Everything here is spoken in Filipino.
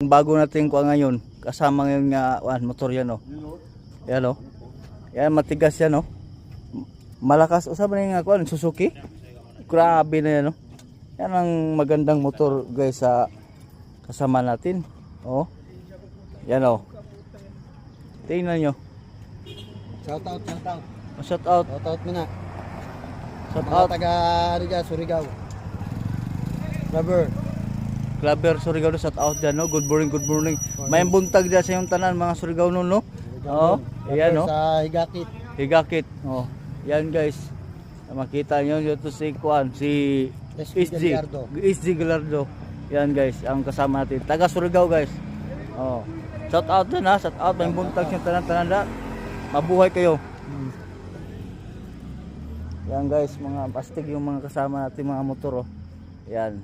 Bago natin kuha ngayon, kasama ngayon nga motor yan oh. Yan oh. Yan matigas yan oh. Malakas usab na nga kuan Suzuki. Grabe na yan oh. Yan ang magandang motor guys sa kasama natin. Oh. Yan oh. Tingnan nyo. Shout out. Shout out. Shout out mo na. Shout Mga out. taga Surigao. Rubber. Clubber Surigao, shout out dyan no. Good morning. May buntag dyan sa yung tanan mga Surigao no. Oo. Ayan no. Sa Higakit. Higakit. Oh. Yan guys. Makita nyo dito si Kuan, si SG Gallardo. Yan guys, ang kasama natin. Taga Surigao guys. Oh. Shout out dyan ha. Shout out. May buntag sa tanan da. Mabuhay kayo. Yan guys, mga pastig yung mga kasama natin mga motor oh. Yan.